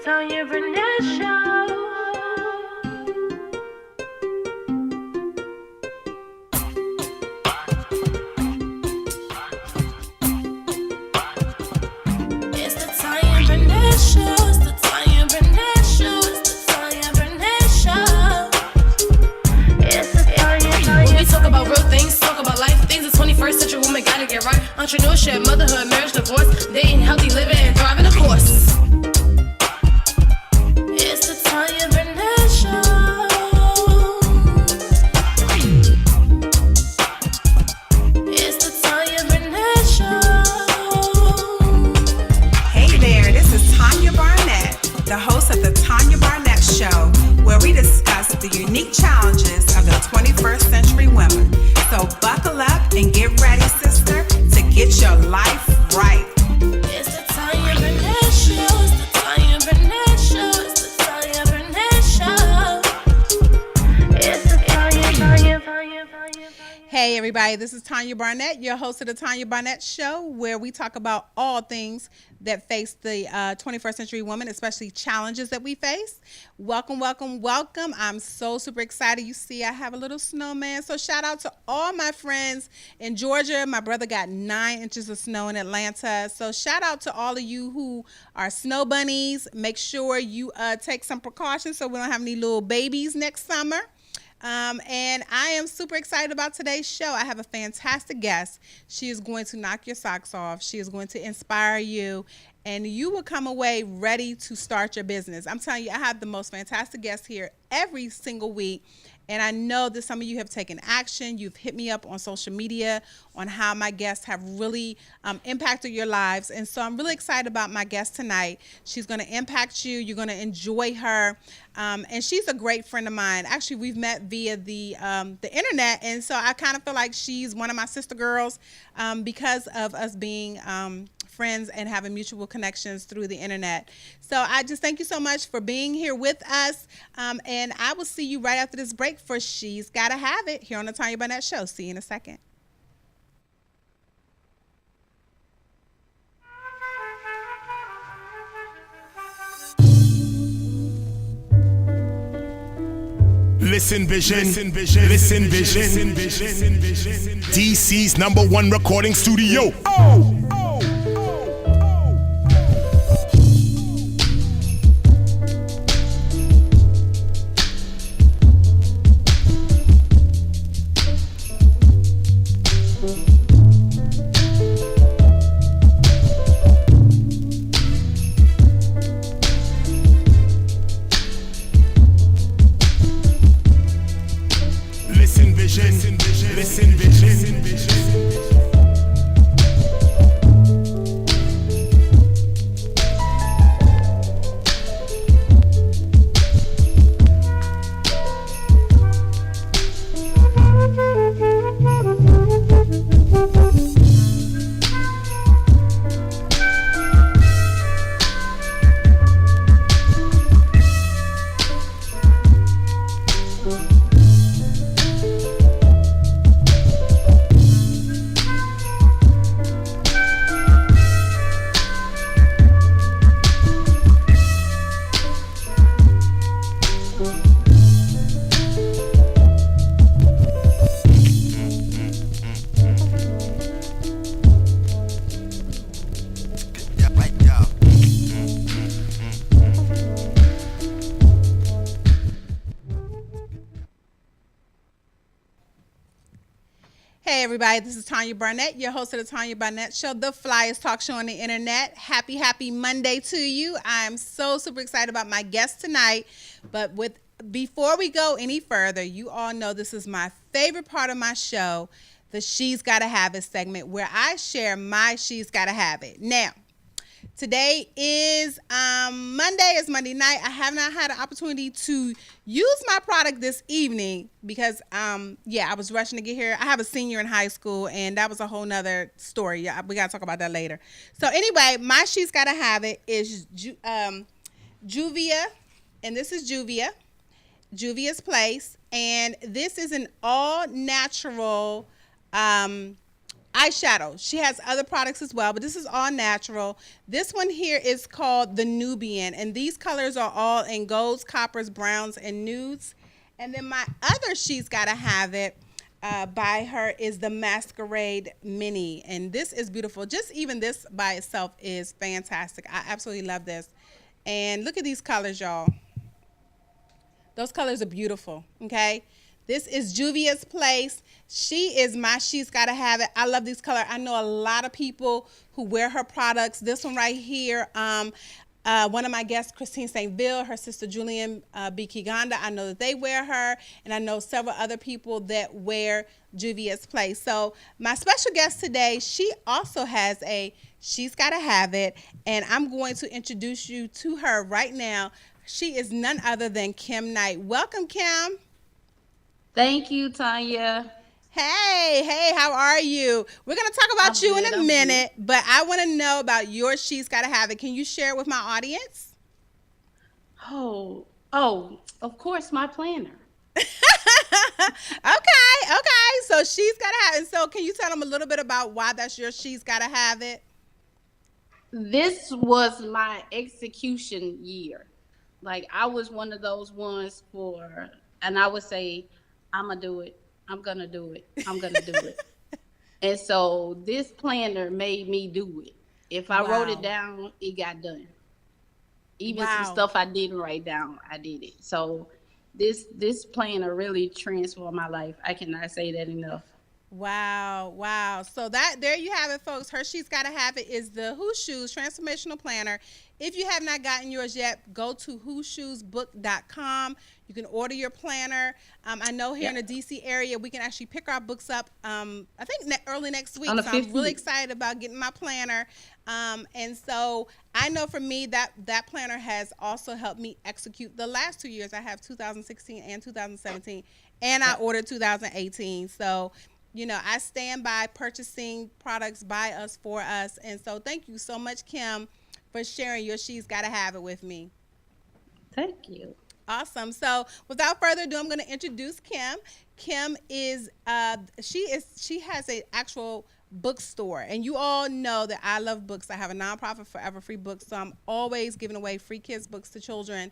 Tanya Barnett Show. It's the Tanya Barnett Show. It's the Tanya Barnett Show. It's the Tanya Barnett Show. It's the Tanya. When we talk about real things, talk about life things. The 21st century woman gotta get right. Entrepreneurship, motherhood, marriage, divorce, dating, healthy living, and thriving, of course. It's the Tanya Barnett Show. It's the Tanya Barnett Show. Hey there, this is Tanya Barnett, the host of the Tanya Barnett Show, where we discuss the unique challenges of the 21st century women. So buckle up and get ready, sister, to get your life right. It's the Tanya Barnett Show. It's the Tanya Barnett Show. It's the Tanya Barnett Show. It's the Tanya. Hey everybody, this is Tanya Barnett, your host of the Tanya Barnett Show, where we talk about all things that face the 21st century woman, especially challenges that we face. Welcome. I'm so super excited. You see, I have a little snowman. So shout out to all my friends in Georgia. My brother got 9 inches of snow in Atlanta. So shout out to all of you who are snow bunnies. Make sure you take some precautions so we don't have any little babies next summer. And I am super excited about today's show. I have a fantastic guest. She is going to knock your socks off. She is going to inspire you, and you will come away ready to start your business. I'm telling you, I have the most fantastic guests here every single week. And I know that some of you have taken action. You've hit me up on social media on how my guests have really impacted your lives. And so I'm really excited about my guest tonight. She's going to impact you. You're going to enjoy her. And she's a great friend of mine. Actually, we've met via the internet. And so I kind of feel like she's one of my sister girls because of us being friends and having mutual connections through the internet. So I just thank you so much for being here with us. And I will see you right after this break for She's Gotta Have It here on the Tanya Barnett Show. See you in a second. Listen Vision, Listen Vision, DC's #1 recording studio. Listen Vision. Hey everybody, this is Tanya Barnett, your host of the Tanya Barnett Show, the flyest talk show on the internet. Happy Monday to you. I'm so super excited about my guest tonight. But before we go any further, you all know this is my favorite part of my show, the She's Gotta Have It segment, where I share my She's Gotta Have It. Now, today is Monday. It's Monday night. I have not had an opportunity to use my product this evening because, I was rushing to get here. I have a senior in high school, and that was a whole nother story. Yeah, we got to talk about that later. So anyway, my She's Gotta Have It is Juvia, and this is Juvia's Place, and this is an all-natural eyeshadow. She has other products as well, but this is all natural. This one here is called the Nubian, and these colors are all in golds, coppers, browns, and nudes. And then my other She's Gotta Have It by her is the Masquerade Mini, and this is beautiful. Just even this by itself is fantastic. I absolutely love this. And look at these colors, y'all. Those colors are beautiful, okay? This is Juvia's Place. She is my She's Gotta Have It. I love these colors. I know a lot of people who wear her products. This one right here, one of my guests, Christine St. Ville, her sister Julian B. Kiganda, I know that they wear her, and I know several other people that wear Juvia's Place. So my special guest today, she also has a She's Gotta Have It, and I'm going to introduce you to her right now. She is none other than Kim Knight. Welcome, Kim. Thank you, Tanya. Hey, how are you? We're going to talk about you in a minute, but I want to know about your She's Gotta Have It. Can you share it with my audience? Oh, of course, my planner. Okay. So She's Gotta Have It. So can you tell them a little bit about why that's your She's Gotta Have It? This was my execution year. Like, I was one of those ones and I would say, I'm going to do it. I'm going to do it. I'm going to do it. And so this planner made me do it. If I wrote it down, it got done. Even some stuff I didn't write down, I did it. So this planner really transformed my life. I cannot say that enough. Wow. So there you have it, folks. Her She's Gotta Have It is the Who Shoes Transformational Planner. If you have not gotten yours yet, go to whoshoesbook.com. You can order your planner. I know here in the DC area, we can actually pick our books up, I think early next week. So I'm really excited about getting my planner. And so I know for me that planner has also helped me execute the last 2 years. I have 2016 and 2017, and I ordered 2018. So I stand by purchasing products by us, for us. And so thank you so much, Kim, for sharing your She's Gotta Have It with me. Thank you. Awesome. So without further ado, I'm going to introduce Kim. Kim is, she has an actual bookstore. And you all know that I love books. I have a nonprofit, Forever Free Books. So I'm always giving away free kids books to children.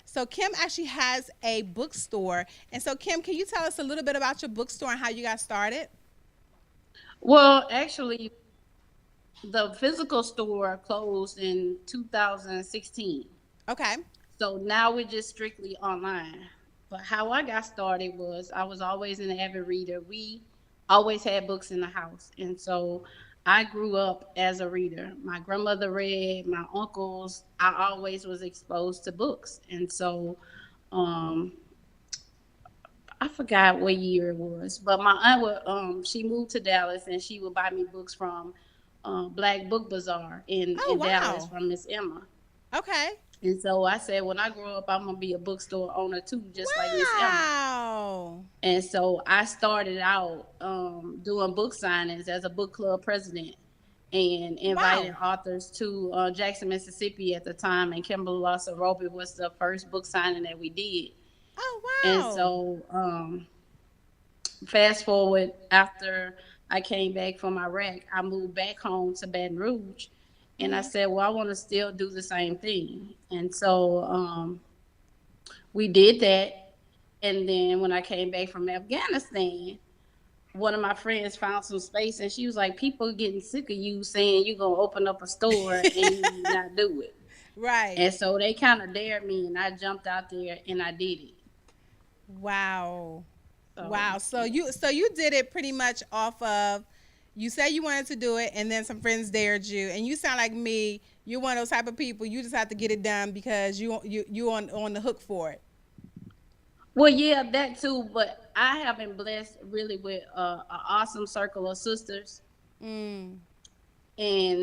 So Kim actually has a bookstore. And so Kim, can you tell us a little bit about your bookstore and how you got started? Well, actually, the physical store closed in 2016. Okay. So now we're just strictly online. But how I got started was I was always an avid reader. We always had books in the house. And so I grew up as a reader. My grandmother read, my uncles, I always was exposed to books. And so I forgot what year it was, but my aunt would, she moved to Dallas and she would buy me books from Black Book Bazaar in Dallas from Miss Emma. Okay. And so I said, when I grow up, I'm going to be a bookstore owner too, just like Miss Emma. Wow. And so I started out doing book signings as a book club president and inviting authors to Jackson, Mississippi at the time. And Kimberly Lawson Roby was the first book signing that we did. Oh, wow. And so fast forward, after I came back from Iraq, I moved back home to Baton Rouge. And I said, well, I want to still do the same thing. And so we did that. And then when I came back from Afghanistan, one of my friends found some space and she was like, people are getting sick of you saying you're going to open up a store and you not do it. Right. And so they kind of dared me and I jumped out there and I did it. Wow. Wow. So you did it pretty much off of, you said you wanted to do it and then some friends dared you, and you sound like me. You're one of those type of people. You just have to get it done because you on the hook for it. Well, yeah, that too. But I have been blessed really with an awesome circle of sisters. And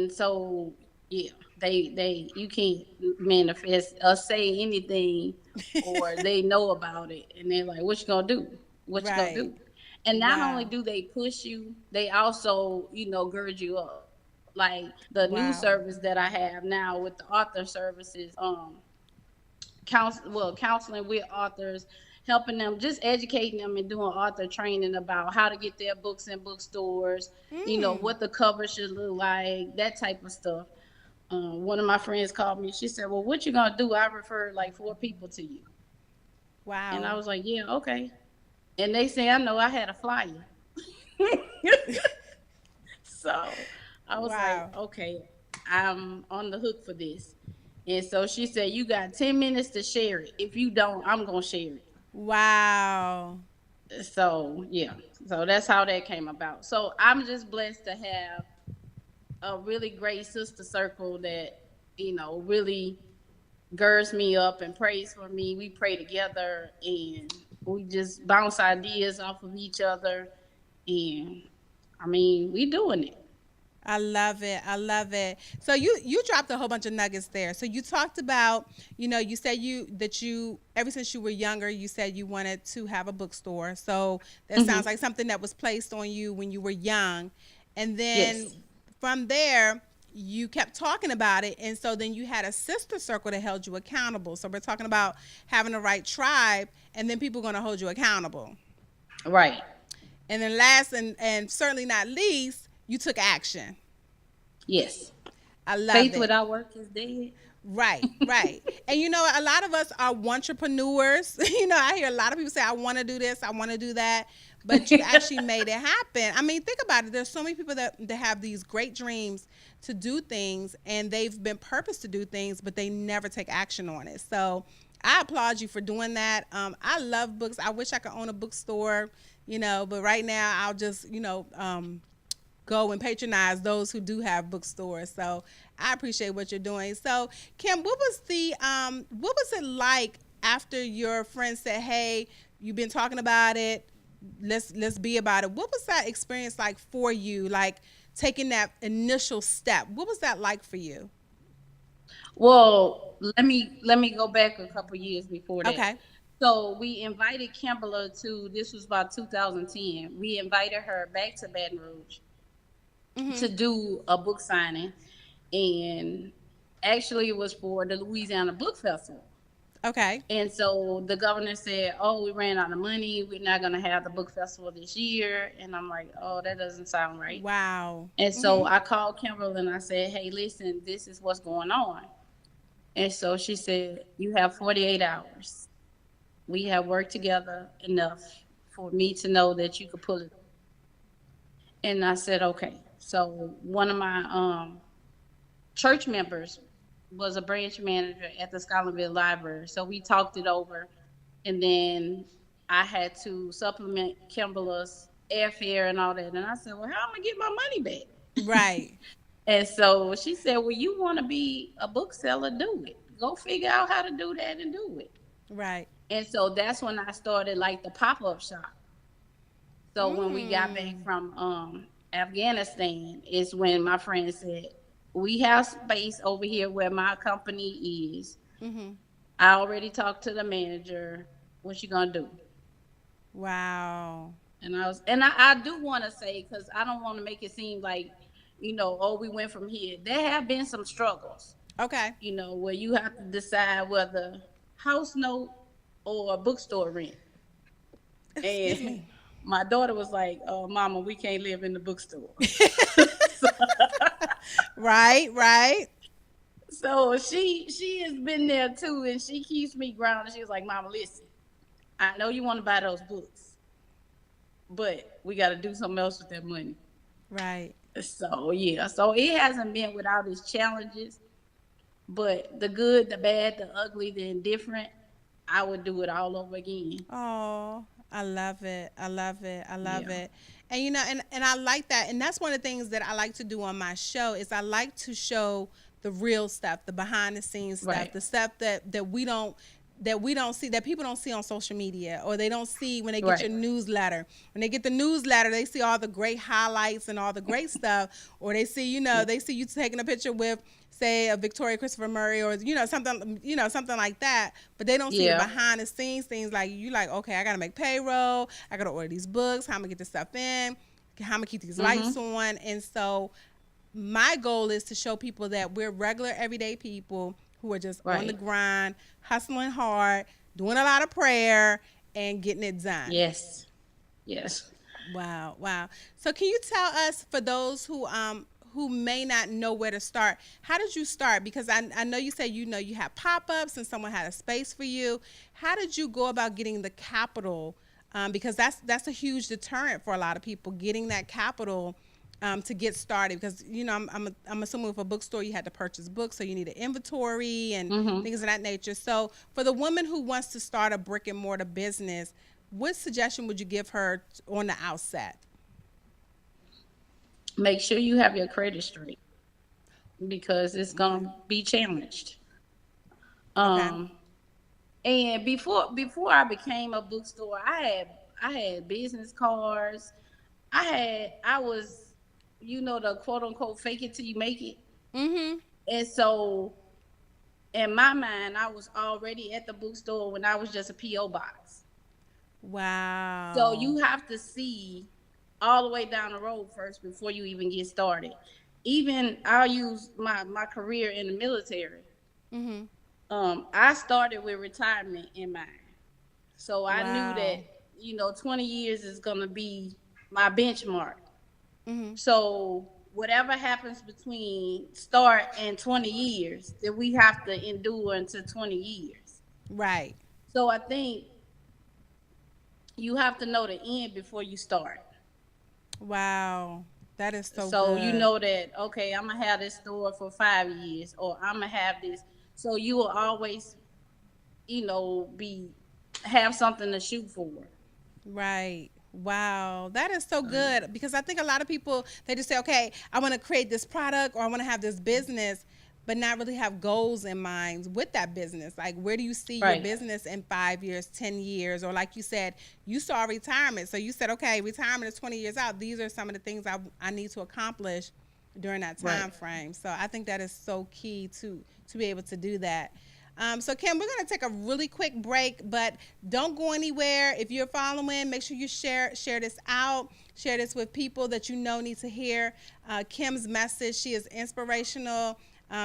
so, yeah, they you can't manifest or say anything or they know about it. And they're like, what you going to do? What you going to do? And not only do they push you, they also, gird you up. Like the new service that I have now with the author services, counseling with authors helping them, just educating them and doing author training about how to get their books in bookstores, what the cover should look like, that type of stuff. One of my friends called me. She said, well, what you going to do? I referred like 4 people to you. Wow. And I was like, yeah, okay. And they say, I know I had a flyer. So I was like, okay, I'm on the hook for this. And so she said, you got 10 minutes to share it. If you don't, I'm going to share it. Wow. So, yeah. So that's how that came about. So I'm just blessed to have a really great sister circle that, really girds me up and prays for me. We pray together and we just bounce ideas off of each other. And I mean, we doing it. I love it. I love it. So you dropped a whole bunch of nuggets there. So you talked about, you said you ever since you were younger, you said you wanted to have a bookstore. So that sounds like something that was placed on you when you were young. And then from there, you kept talking about it. And so then you had a sister circle that held you accountable. So we're talking about having the right tribe, and then people are going to hold you accountable. Right. And then last and certainly not least, you took action. Yes. I love it. Faith without work is dead. Right, right. And a lot of us are entrepreneurs. I hear a lot of people say, I want to do this, I want to do that. But you actually made it happen. I mean, think about it. There's so many people that have these great dreams to do things, and they've been purposed to do things, but they never take action on it. So I applaud you for doing that. I love books. I wish I could own a bookstore, but right now I'll just, go and patronize those who do have bookstores. So I appreciate what you're doing. So Kim, what was it like after your friend said, hey, you've been talking about it, let's be about it? What was that experience like for you, like taking that initial step? What was that like for you? Well, let me go back a couple years before that. Okay. So we invited Kimberly this was about 2010. We invited her back to Baton Rouge to do a book signing, and actually it was for the Louisiana Book Festival. Okay. And so the governor said, oh, we ran out of money, we're not going to have the book festival this year. And I'm like, oh, that doesn't sound right. Wow. And so I called Kimberly and I said, hey, listen, this is what's going on. And so she said, you have 48 hours. We have worked together enough for me to know that you could pull it. And I said, okay. So one of my church members was a branch manager at the Scotlandville Library. So we talked it over. And then I had to supplement Kimberly's airfare and all that. And I said, well, how am I going to get my money back? Right. And so she said, well, you want to be a bookseller, do it. Go figure out how to do that and do it. Right. And so that's when I started like the pop-up shop. So when we got back from Afghanistan is when my friend said, we have space over here where my company is. I already talked to the manager. What you gonna do? Wow. And I do want to say, because I don't want to make it seem like, oh, we went from here. There have been some struggles. Okay. Where you have to decide whether house note or bookstore rent. And my daughter was like, oh, Mama, we can't live in the bookstore. Right. So she has been there too, and she keeps me grounded. She was like, Mama, listen, I know you want to buy those books, but we got to do something else with that money. Right. So, yeah. So it hasn't been without its challenges, but the good, the bad, the ugly, the indifferent, I would do it all over again. Oh, I love it. I love it. I love it. And, and I like that. And that's one of the things that I like to do on my show is I like to show the real stuff, the behind the scenes stuff, the stuff that we don't see, that people don't see on social media, or they don't see when they get your newsletter. When they get the newsletter, they see all the great highlights and all the great stuff, or they see, they see you taking a picture with, say, a Victoria Christopher Murray, or something like that, but they don't see the behind the scenes things, like you like, okay, I gotta make payroll, I gotta order these books, how I'm gonna get this stuff in, how I'm gonna keep these lights on. And so my goal is to show people that we're regular everyday people who are just on the grind, hustling hard, doing a lot of prayer, and getting it done. Yes. Yes. Wow, wow. So can you tell us, for those who may not know where to start, how did you start? Because I know you said you had pop-ups and someone had a space for you. How did you go about getting the capital? Because that's a huge deterrent for a lot of people, getting that capital to get started. Because I'm assuming with a bookstore you had to purchase books, so you need an inventory and things of that nature. So for the woman who wants to start a brick and mortar business, what suggestion would you give her on the outset? Make sure you have your credit straight because it's gonna be challenged. Okay. And before I became a bookstore, I had business cards. I was, the quote unquote fake it till you make it. Mm-hmm. And so in my mind, I was already at the bookstore when I was just a PO box. Wow. So you have to see all the way down the road first before you even get started. Even I'll use my career in the military. Mm-hmm. I started with retirement in mind. So I Wow. knew that, 20 years is going to be my benchmark. Mm-hmm. So whatever happens between start and 20 years, that we have to endure until 20 years. Right. So I think you have to know the end before you start. Wow. That is so So good. you know that, okay, I'm gonna have this store for 5 years, or I'm gonna have this. So you will always, be have something to shoot for. Right. Wow. That is so good, because I think a lot of people, they just say, okay, I want to create this product or I want to have this business, but not really have goals in mind with that business. Like, where do you see your Right. business in 5 years, 10 years? Or like you said, you saw retirement. So you said, okay, retirement is 20 years out. These are some of the things I need to accomplish during that time Right. frame. So I think that is so key to be able to do that. So Kim, we're going to take a really quick break, but don't go anywhere. If you're following, make sure you share this out. Share this with people that you know need to hear Kim's message. She is inspirational.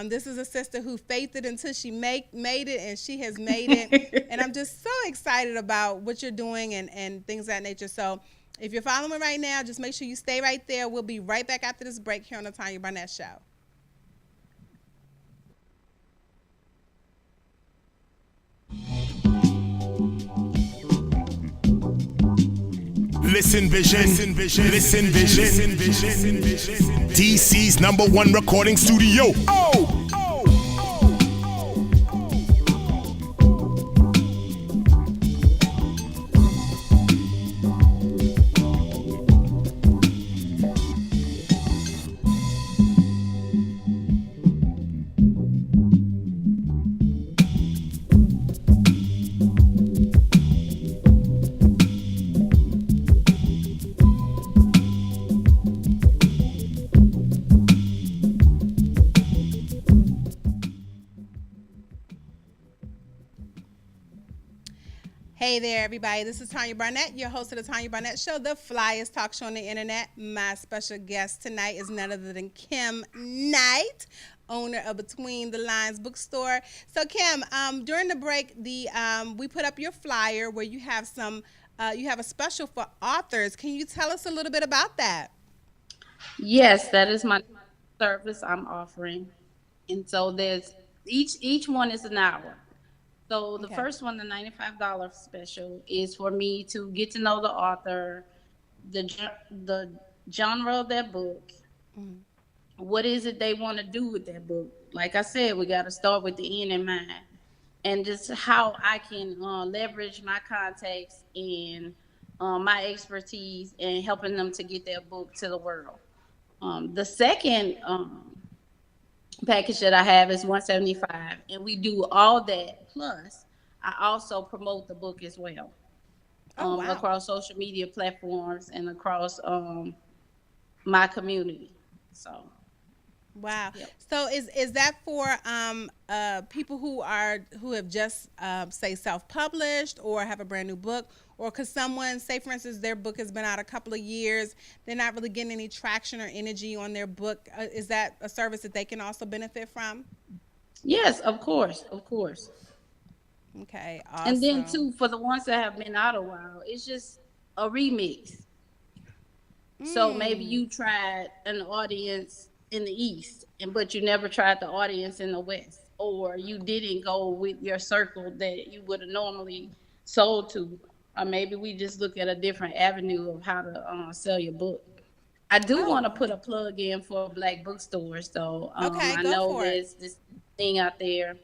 This is a sister who faithed it until she made it, and she has made it. And I'm just so excited about what you're doing and things of that nature. So if you're following right now, just make sure you stay right there. We'll be right back after this break here on the Tanya Barnett Show. Listen Vision, Listen Vision, DC's #1 recording studio. Hey there, everybody. This is Tanya Barnett, your host of the Tanya Barnett Show, the flyest talk show on the internet. My special guest tonight is none other than Kim Knight, owner of Between the Lines Bookstore. So, Kim, during the break, we put up your flyer where you have you have a special for authors. Can you tell us a little bit about that? Yes, that is my service I'm offering. And so there's each one is an hour. So the Okay. first one, the $95 special, is for me to get to know the author, the genre of their book. Mhm. What is it they want to do with that book? Like I said, we got to start with the end in mind, and just how I can leverage my contacts and my expertise in helping them to get their book to the world. The second package that I have is 175, and we do all that. Plus, I also promote the book as well Oh, wow. across social media platforms and across my community. So, Wow. Yep. So is that for people who have just say self-published or have a brand new book, or could someone say, for instance, their book has been out a couple of years, they're not really getting any traction or energy on their book? Is that a service that they can also benefit from? yes, of course, of course. Okay, And then awesome. too, for the ones that have been out a while, it's just a remix. So maybe Mm. you tried an audience in the East, and but you never tried the audience in the West, or you didn't go with your circle that you would have normally sold to, or maybe we just look at a different avenue of how to sell your book. I do want to Oh, put a plug in for Black bookstores, though. okay, I go know for it. there's this thing out there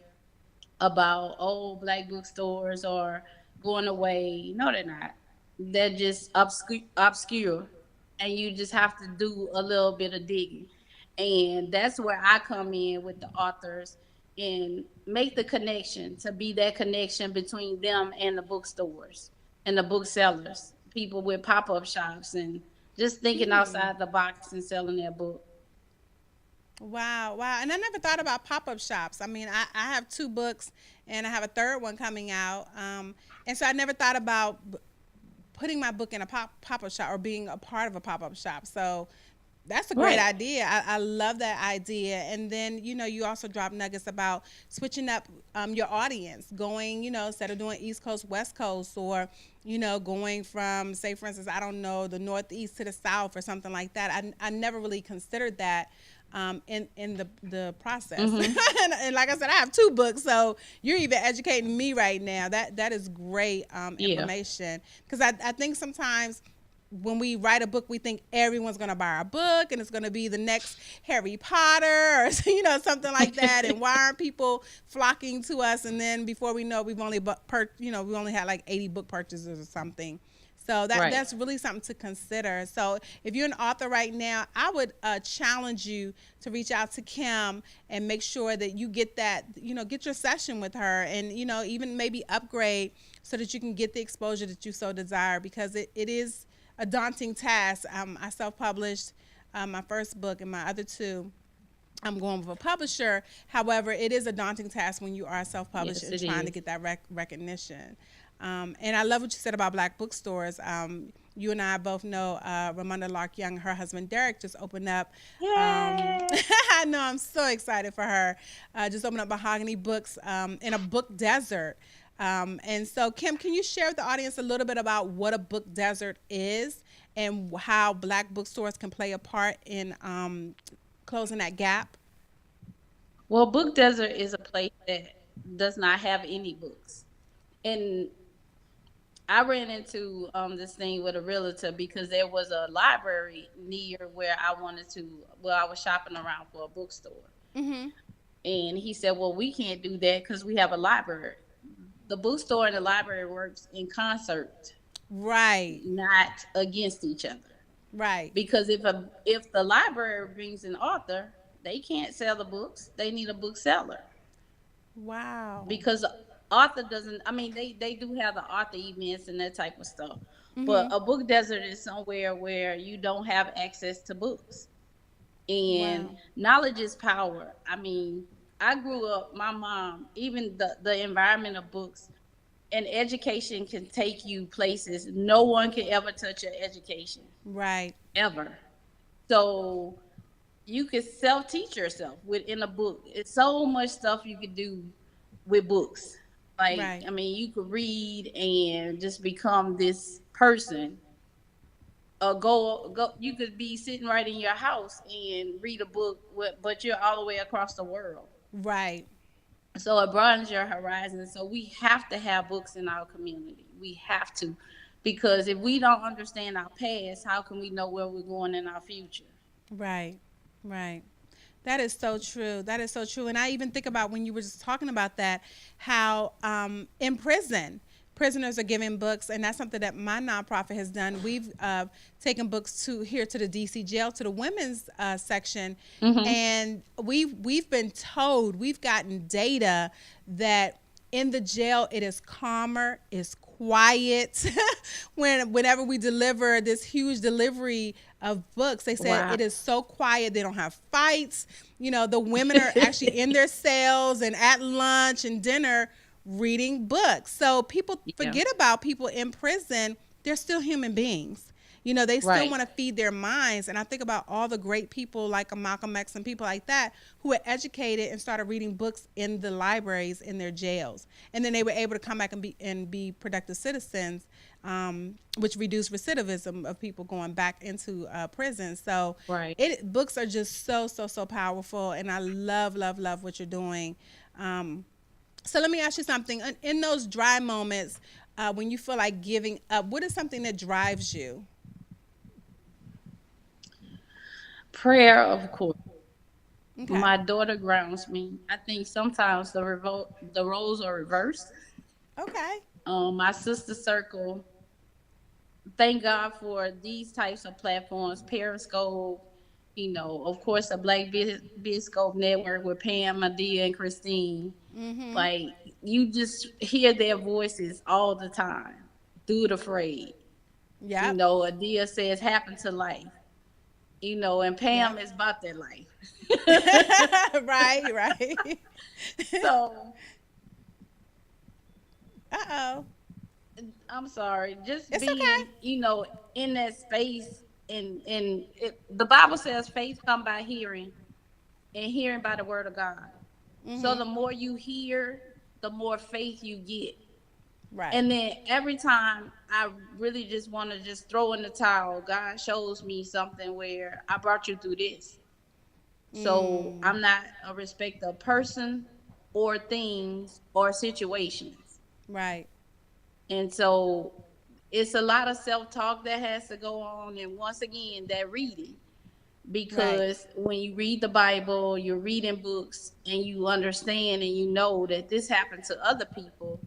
about old Black bookstores are going away. No, they're not. They're just obscure, and you just have to do a little bit of digging. And that's where I come in with the authors and make the connection to be that connection between them and the bookstores and the booksellers, people with pop up shops and just thinking outside the box and selling their book. Wow, wow. And I never thought about pop-up shops. I mean, I have two books and I have a third one coming out. And so I never thought about putting my book in a pop-up shop or being a part of a pop-up shop. So that's a great Right. idea. I love that idea. And then, you also drop nuggets about switching up your audience, going, instead of doing East Coast, West Coast, or, going from, say, for instance, I don't know, the Northeast to the South or something like that. I never really considered that in the process. Mm-hmm. And like I said, I have two books, so you're even educating me right now. That is great Yeah. information, because I think sometimes when we write a book, we think everyone's going to buy our book and it's going to be the next Harry Potter or something like that. And why aren't people flocking to us? And then before we know it, we've only we only had like 80 book purchases or something. So Right. that's really something to consider. So if you're an author right now, I would challenge you to reach out to Kim and make sure that you get that, get your session with her, and even maybe upgrade so that you can get the exposure that you so desire, because it is a daunting task. I self-published my first book, and my other two I'm going with a publisher. However, it is a daunting task when you are self-published Yes, and it trying to is. get that recognition. And I love what you said about Black bookstores. You and I both know Ramonda Lark Young, her husband Derek, just opened up. Yay! I know, I'm so excited for her. Just opened up Mahogany Books in a book desert. And so, Kim, can you share with the audience a little bit about what a book desert is and how Black bookstores can play a part in closing that gap? Well, Book Desert is a place that does not have any books. And I ran into this thing with a realtor because there was a library near where I wanted to, well, I was shopping around for a bookstore. Mm-hmm. And he said, well, we can't do that because we have a library. The bookstore and the library works in concert, Right, not against each other. right, Because if the library brings an author, they can't sell the books. They need a bookseller. wow. Because author doesn't, I mean, they do have the author events and that type of stuff, but Mm-hmm. a book desert is somewhere where you don't have access to books, and Wow. knowledge is power. I mean, I grew up, my mom, even the environment of books and education can take you places no one can ever touch your education, Right, ever. So you can self-teach yourself within a book. It's so much stuff you could do with books. Like, right. I mean, you could read and just become this person. Go. You could be sitting right in your house and read a book, but you're all the way across the world. Right. So it broadens your horizon. So we have to have books in our community. We have to, because if we don't understand our past, how can we know where we're going in our future? Right. Right. That is so true. That is so true. And I even think about when you were just talking about that, how in prison, prisoners are given books, and that's something that my nonprofit has done. We've taken books to the DC jail, to the women's section, and we've been told, we've gotten data that in the jail it is calmer, it's quiet. Whenever we deliver this huge delivery of books, they said Wow. it is so quiet. They don't have fights. The women are actually in their cells and at lunch and dinner reading books. So people Yeah. forget about people in prison. They're still human beings. You know, they still Right. want to feed their minds. And I think about all the great people like a Malcolm X and people like that who were educated and started reading books in the libraries in their jails. And then they were able to come back and be productive citizens, which reduced recidivism of people going back into prison. So Right. books are just so powerful. And I love what you're doing. So let me ask you something. In those dry moments, when you feel like giving up, what is something that drives you? Prayer, of course. Okay. My daughter grounds me. I think sometimes the roles are reversed. Okay. My sister circle. Thank God for these types of platforms, Periscope. Of course, the Black Biscope Network with Pam, Medea, and Christine. Mm-hmm. Like, you just hear their voices all the time through the fray. Yep. Adia says happen to life. And Pam Yep. is about that life. Right. So Uh-oh. I'm sorry, just It's okay. being, in that space, and the Bible says faith come by hearing, and hearing by the word of God. So Mm-hmm. the more you hear, the more faith you get. Right. And then every time I really just want to just throw in the towel, God shows me something where I brought you through this. So Mm. I'm not a respecter of person or things or situations. Right. And so it's a lot of self-talk that has to go on. And once again, that reading. Right. Because when you read the Bible, you're reading books, and you understand and you know that this happened to other people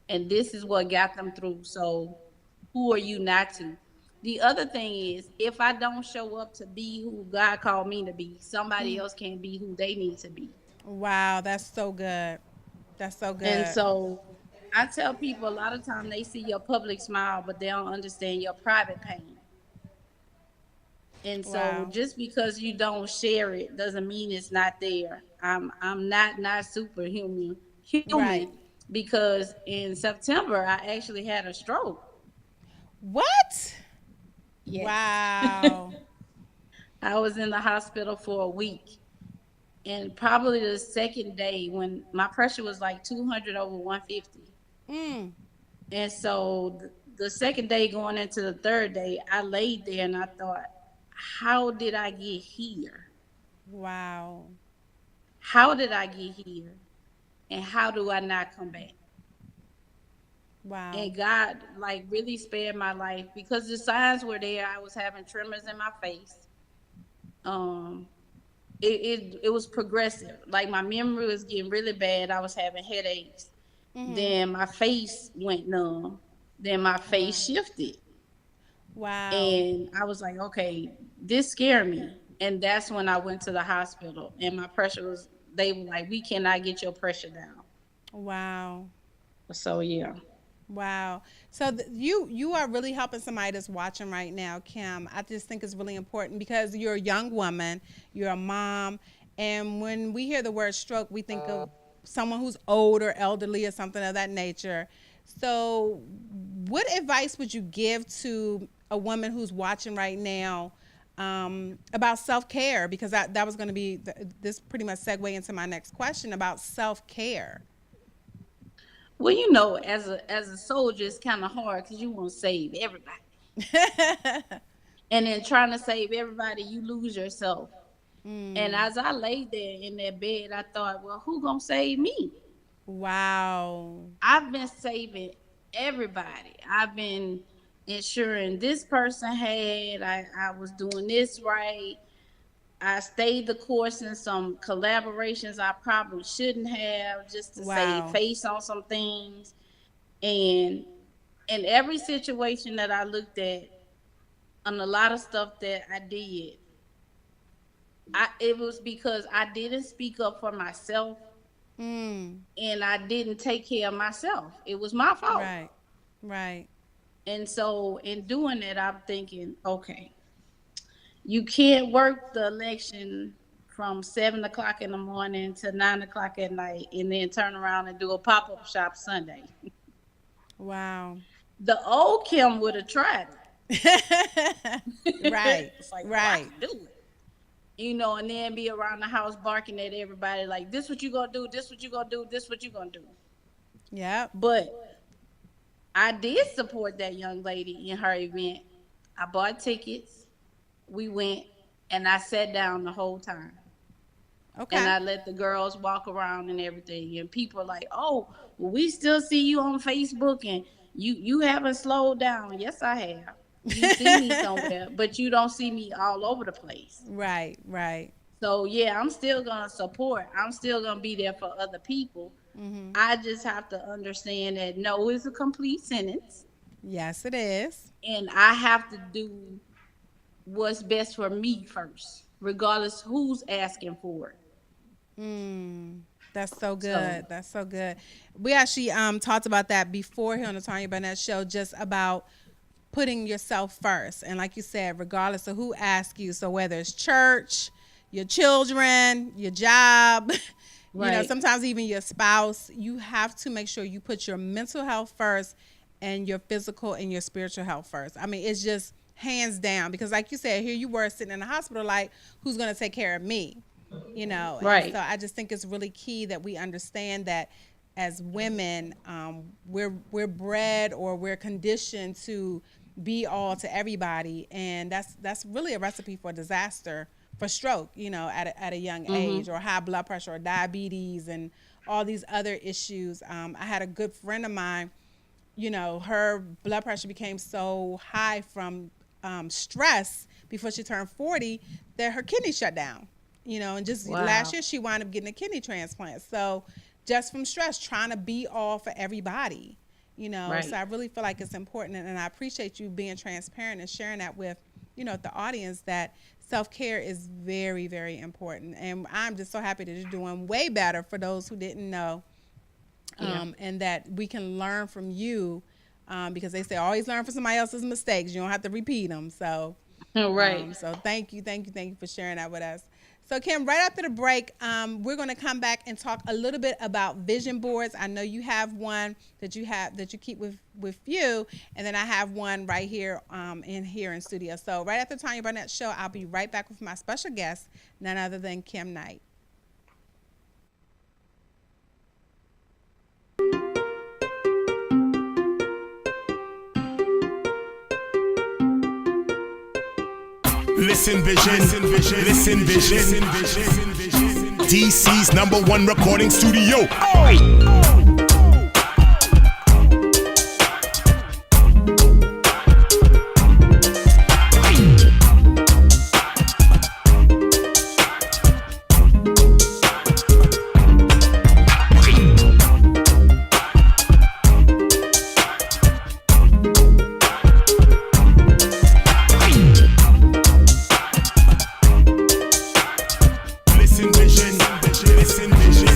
and this is what got them through. So who are you not to? The other thing is, if I don't show up to be who God called me to be, somebody else can be who they need to be. Wow, that's so good. That's so And good. so I tell people a lot of time they see your public smile, but they don't understand your private pain. And so Wow. just because you don't share it doesn't mean it's not there. I'm not superhuman Right. human because in September I actually had a stroke. What? Yes. Wow. I was in the hospital for a week. And probably the second day when my pressure was like 200 over 150. Mm. And so the second day going into the third day, I laid there and I thought, how did I get here? Wow. How did I get here? And how do I not come back? Wow. And God like really spared my life because the signs were there. I was having tremors in my face. Um, it was progressive. Like my memory was getting really bad. I was having headaches. Mm-hmm. Then my face went numb. Then my face Wow. shifted. Wow. And I was like, okay, this scared me. And that's when I went to the hospital. And my pressure was, they were like, we cannot get your pressure down. Wow. So, yeah. Wow. So you are really helping somebody that's watching right now, Kim. I just think it's really important because you're a young woman, you're a mom, and when we hear the word stroke, we think of someone who's old or elderly or something of that nature. So, what advice would you give to a woman who's watching right now about self care? Because that was going to be this pretty much segue into my next question about self care. Well, as a soldier, it's kind of hard because you want to save everybody. And then trying to save everybody, you lose yourself. And Mm, as I lay there in that bed, I thought, well, who gonna save me? wow. I've been saving everybody. I've been ensuring this person had. I was doing this right. I stayed the course in some collaborations I probably shouldn't have just to save Wow. face on some things. And in every situation that I looked at, on a lot of stuff that I did, it was because I didn't speak up for myself Mm, and I didn't take care of myself. It was my fault. right. Right. And so in doing that, I'm thinking, okay, you can't work the election from 7 o'clock in the morning to 9 o'clock at night and then turn around and do a pop-up shop Sunday. Wow. The old Kim would have tried it. Right, It's like, oh, I right. can do it. And then be around the house barking at everybody like, this what you gonna do, this what you gonna do, this what you gonna do. Yep. But I did support that young lady in her event. I bought tickets, we went, and I sat down the whole time. Okay. And I let the girls walk around and everything. And people are like, oh, well, we still see you on Facebook and you haven't slowed down. Yes, I have. You see me somewhere, but you don't see me all over the place. Right, right. So yeah, I'm still gonna support. I'm still gonna be there for other people. I just have to understand that no is a complete sentence, Yes, it is. and I have to do what's best for me first, regardless who's asking for it. That's so So good. That's so good. We actually talked about that before here on the Tanya Barnett show, just about putting yourself first. And like you said, regardless of who asks you, so whether it's church, your children, your job, Right. sometimes even your spouse, you have to make sure you put your mental health first and your physical and your spiritual health first. I mean, it's just hands down, because like you said, here you were sitting in the hospital, like, who's going to take care of me? And Right. so I just think it's really key that we understand that as women, we're bred or we're conditioned to be all to everybody, and that's really a recipe for disaster, for stroke, at a young age, or high blood pressure, or diabetes, and all these other issues. I had a good friend of mine. Her blood pressure became so high from stress before she turned 40 that her kidney shut down. And just Wow. last year she wound up getting a kidney transplant. So just from stress, trying to be all for everybody. Right. So I really feel like it's important, and I appreciate you being transparent and sharing that with, the audience, that self-care is very, very important. And I'm just so happy that you're doing way better, for those who didn't know. Yeah. And that we can learn from you, because they say always learn from somebody else's mistakes. You don't have to repeat them. So, Right. so thank you for sharing that with us. So Kim, right after the break, we're going to come back and talk a little bit about vision boards. I know you have one that you keep with you, and then I have one right here in studio. So right after the Tanya Barnett show, I'll be right back with my special guest, none other than Kim Knight. Listen vision, listen vision. DC's #1 recording studio. Listen vision, listen vision.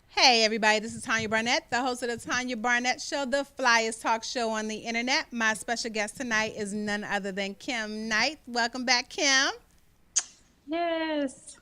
Hey everybody, this is Tanya Barnett, the host of the Tanya Barnett Show, the flyest talk show on the internet. My special guest tonight is none other than Kim Knight. Welcome back, Kim. Yes.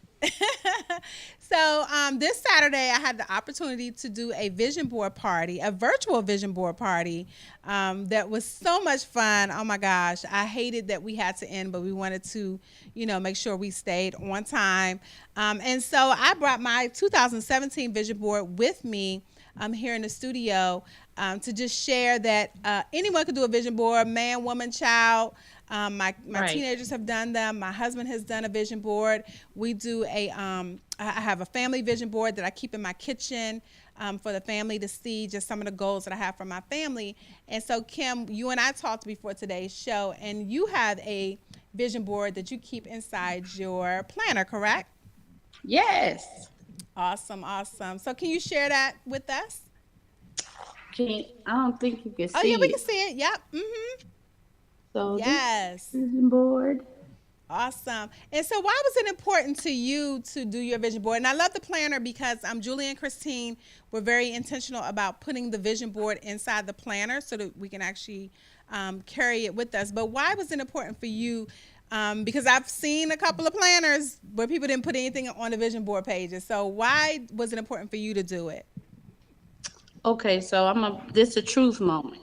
So this Saturday, I had the opportunity to do a vision board party, a virtual vision board party, that was so much fun. Oh my gosh, I hated that we had to end, but we wanted to, make sure we stayed on time. And so I brought my 2017 vision board with me here in the studio, to just share that anyone could do a vision board, man, woman, child. My Right. teenagers have done them. My husband has done a vision board. We do I have a family vision board that I keep in my kitchen, for the family to see just some of the goals that I have for my family. And so Kim, you and I talked before today's show, and you have a vision board that you keep inside your planner, correct? Yes. Awesome, awesome. So can you share that with us? I don't think you can see Oh yeah, we can it. see it. Yep. Mm-hmm. So Yes. this vision board. Awesome. And so why was it important to you to do your vision board? And I love the planner because Julie and Christine were very intentional about putting the vision board inside the planner so that we can actually carry it with us. But why was it important for you Because I've seen a couple of planners where people didn't put anything on the vision board pages. So why was it important for you to do it? Okay, so this a truth moment.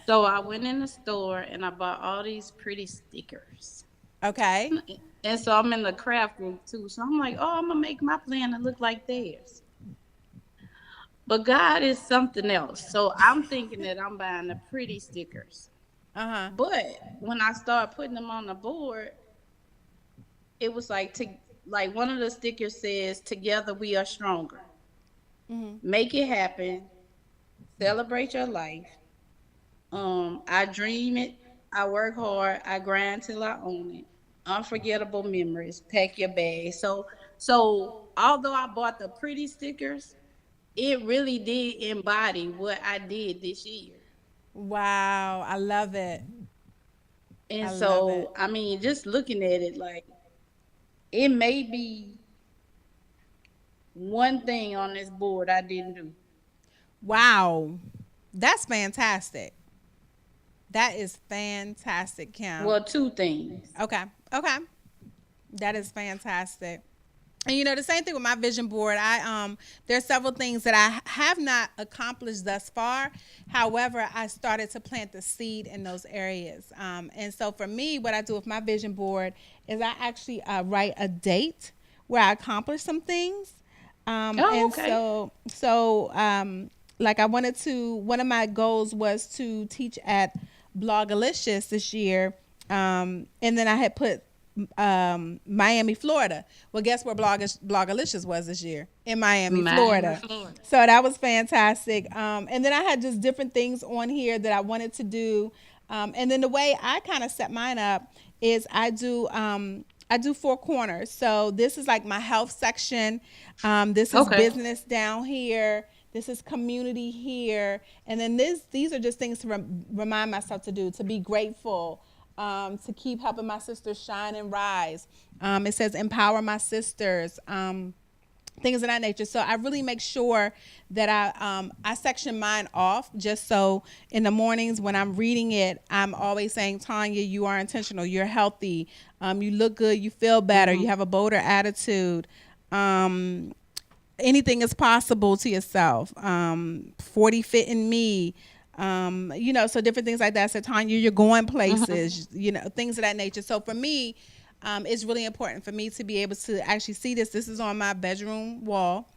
So I went in the store and I bought all these pretty stickers. Okay. And so I'm in the craft group too. So I'm like, oh, I'm gonna make my planner look like theirs. But God is something else. So I'm thinking that I'm buying the pretty stickers. Uh-huh. But when I started putting them on the board, it was like one of the stickers says, "Together we are stronger." Make it happen. Celebrate your life. I dream it. I work hard. I grind till I own it. Unforgettable memories. Pack your bag. So although I bought the pretty stickers, it really did embody what I did this year. Wow. I love it. And I love it. so, I mean, just looking at it, like it may be one thing on this board I didn't do. Wow. That's fantastic. That is fantastic, Kim. Well, two things. Okay. Okay. That is fantastic. And you know, the same thing with my vision board. There's several things that I have not accomplished thus far. However, I started to plant the seed in those areas. And so for me, what I do with my vision board is I actually write a date where I accomplish some things. Like I wanted to, one of my goals was to teach at Blogalicious this year. And then I had put Miami, Florida. Well, guess where Blogalicious was this year? In Miami, Florida. So that was fantastic. And then I had just different things on here that I wanted to do. And then the way I kind of set mine up is I do four corners. So this is like my health section. This is business down here. This is community here. And then these are just things to remind myself to do, to be grateful, to keep helping my sisters shine and rise. It says empower my sisters, things of that nature. So I really make sure that I section mine off, just so in the mornings when I'm reading it, I'm always saying, Tanya, you are intentional, you're healthy, you look good, you feel better, you have a bolder attitude. Anything is possible to yourself. 40 fit in me. So different things like that. So Tanya, you're going places, things of that nature. So for me, it's really important for me to be able to actually see this. This is on my bedroom wall.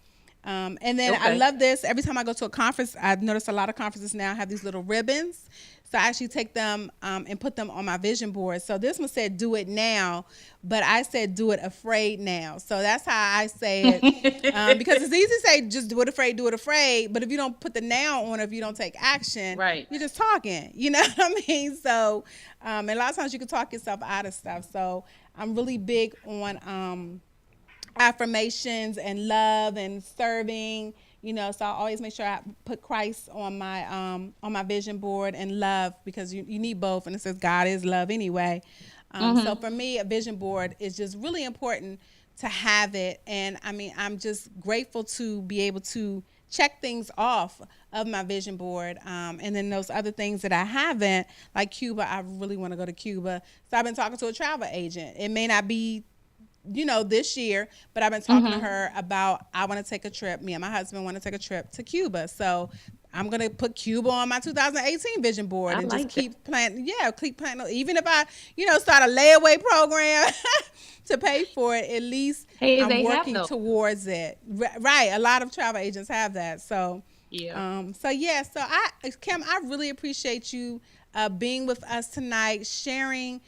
And then I love this. Every time I go to a conference, I've noticed a lot of conferences now have these little ribbons. So I actually take them and put them on my vision board. So this one said, do it now, but I said, do it afraid now. So that's how I say it. Because it's easy to say, just do it afraid. But if you don't put the now on, if you don't take action, right, you're just talking. You know what I mean? So and a lot of times you can talk yourself out of stuff. So I'm really big on affirmations and love and serving. So I always make sure I put Christ on my vision board and love, because you need both, and it says God is love anyway. So for me, a vision board is just really important to have it, and I mean, I'm just grateful to be able to check things off of my vision board, and then those other things that I haven't, like Cuba. I really want to go to Cuba, so I've been talking to a travel agent. It may not be this year, but I've been talking to her about, I want to take a trip. Me and my husband want to take a trip to Cuba. So I'm going to put Cuba on my 2018 vision board and just keep planning. Yeah, keep planning. Even if I, start a layaway program to pay for it, at least I'm working towards it. Right. A lot of travel agents have that. So, Kim, I really appreciate you being with us tonight, sharing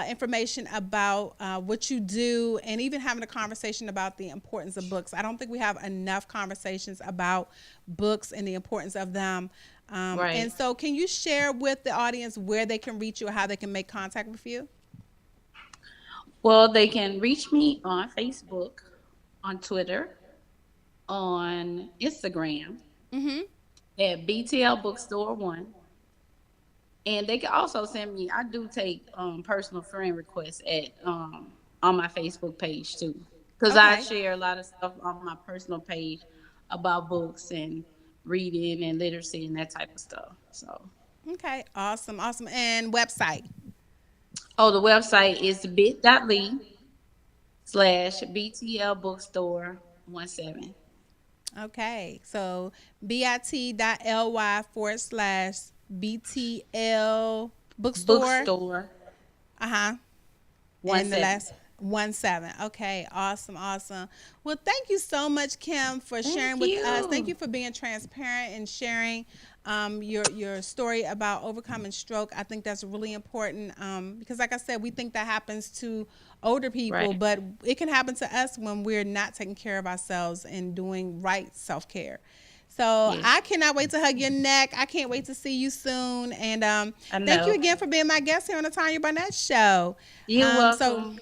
information about what you do, and even having a conversation about the importance of books. I don't think we have enough conversations about books and the importance of them. Right. And so can you share with the audience where they can reach you or how they can make contact with you? Well, they can reach me on Facebook, on Twitter, on Instagram, at BTL Bookstore 1. And they can also send me, I do take personal friend requests on my Facebook page too. Because I share a lot of stuff on my personal page about books and reading and literacy and that type of stuff. So. Okay, awesome. And website? Oh, the website is bit.ly/BTL Bookstore 17. Okay, so bit.ly/BTL bookstore. Bookstore Uh-huh. And the 17. last 17. Okay, awesome, awesome. Well, thank you so much, Kim, for sharing Thank with us. Thank you. you for being transparent and sharing your story about overcoming stroke. I think that's really important because, like I said, we think that happens to older people, Right. but it can happen to us when we're not taking care of ourselves and doing right self-care. So I Yes. cannot wait to hug your neck. I can't wait to see you soon. And I thank you know. again for being my guest here on the Tanya Barnett Show. You're So welcome.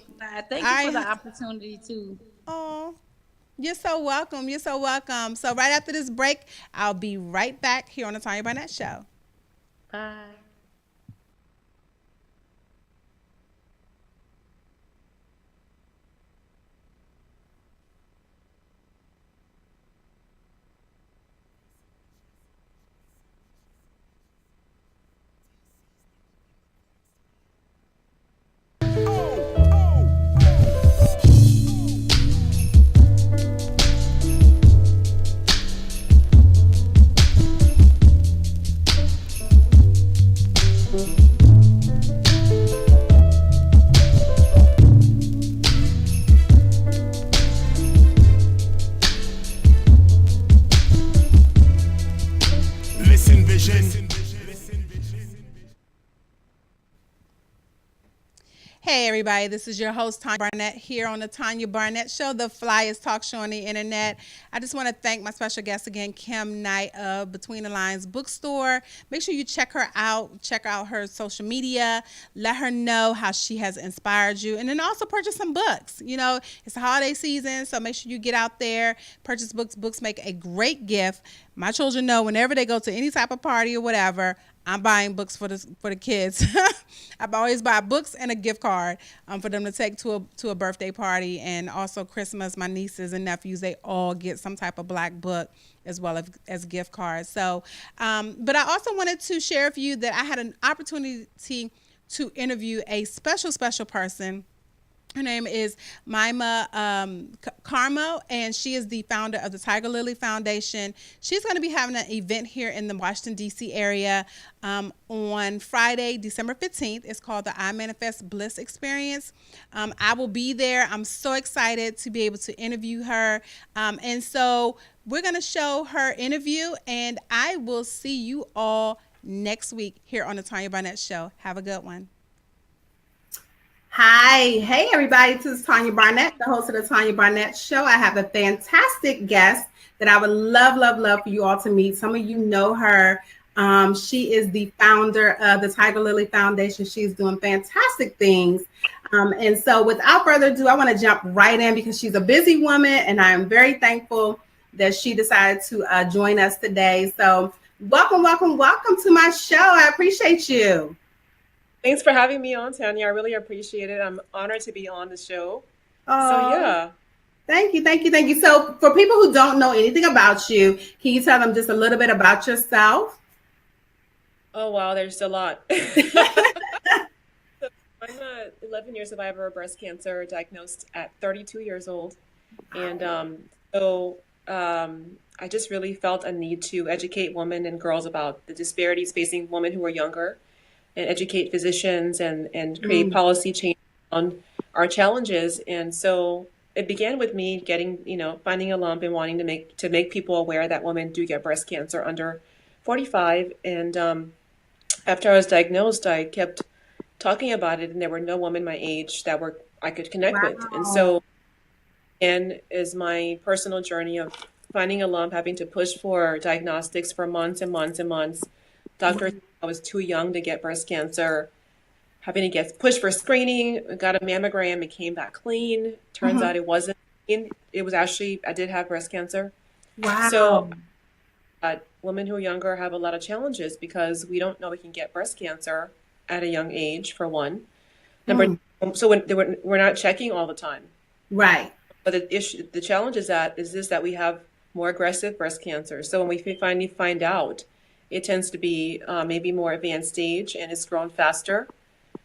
Thank you for the I, opportunity too. oh, you're so welcome. You're so welcome. So right after this break, I'll be right back here on the Tanya Barnett Show. Bye. Listen vision. Hey everybody, this is your host Tanya Barnett here on the Tanya Barnett Show, the flyest talk show on the internet. I just want to thank my special guest again, Kim Knight of Between the Lines Bookstore. Make sure you check her out, check out her social media, let her know how she has inspired you, and then also purchase some books. You know, it's the holiday season, so make sure you get out there, purchase books. Books make a great gift. My children know whenever they go to any type of party or whatever, I'm buying books for the kids. I always buy books and a gift card for them to take to a birthday party, and also Christmas. My nieces and nephews, they all get some type of black book as well as gift cards. So, but I also wanted to share with you that I had an opportunity to interview a special person. Her name is Mima Carmo, and she is the founder of the Tiger Lily Foundation. She's going to be having an event here in the Washington, D.C. area on Friday, December 15th. It's called the I Manifest Bliss Experience. I will be there. I'm so excited to be able to interview her. And so we're going to show her interview, and I will see you all next week here on the Tanya Barnett Show. Have a good one. Hi, hey everybody, this is Tanya Barnett, the host of the Tanya Barnett Show. I have a fantastic guest that I would love for you all to meet. Some of you know her. She is the founder of the Tiger Lily Foundation. She's doing fantastic things. And so without further ado, I want to jump right in because she's a busy woman, and I am very thankful that she decided to join us today. So welcome to my show. I appreciate you. Thanks for having me on, Tanya. I really appreciate it. I'm honored to be on the show. Oh, Yeah. Thank you. So for people who don't know anything about you, can you tell them just a little bit about yourself? Oh, wow, there's a lot. So I'm a 11-year survivor of breast cancer, diagnosed at 32 years old. And I just really felt a need to educate women and girls about the disparities facing women who are younger, and educate physicians and create policy change on our challenges. And so it began with me getting, finding a lump and wanting to make people aware that women do get breast cancer under 45. And after I was diagnosed, I kept talking about it, and there were no women my age that I could connect with. And so, and is my personal journey of finding a lump, having to push for diagnostics for months and months and months. Doctors, I was too young to get breast cancer, having to get pushed for screening, got a mammogram, it came back clean. Turns out it wasn't clean. It was actually, I did have breast cancer. Wow. So women who are younger have a lot of challenges because we don't know we can get breast cancer at a young age, for one. Number, so we're not checking all the time. Right. But the challenge is that we have more aggressive breast cancer. So when we finally find out, it tends to be maybe more advanced stage, and it's grown faster.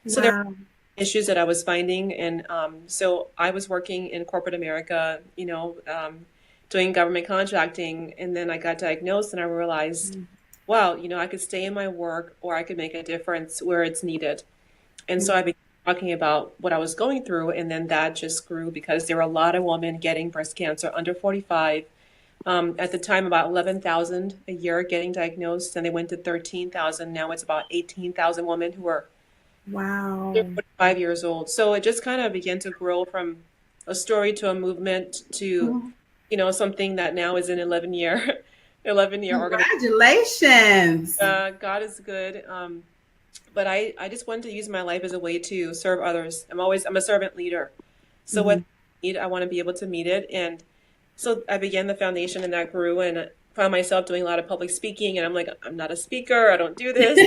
So there are issues that I was finding. And so I was working in corporate America, doing government contracting. And then I got diagnosed and I realized, wow, I could stay in my work or I could make a difference where it's needed. And so I began talking about what I was going through. And then that just grew because there were a lot of women getting breast cancer under 45. At the time, about 11,000 a year getting diagnosed, and they went to 13,000. Now it's about 18,000 women who are Wow. 45 years old. So it just kind of began to grow from a story to a movement to, something that now is an 11-year organization. Congratulations. God is good. But I just wanted to use my life as a way to serve others. I'm a servant leader. So what I need, I want to be able to meet it. And so I began the foundation and that grew and found myself doing a lot of public speaking. And I'm like, I'm not a speaker. I don't do this.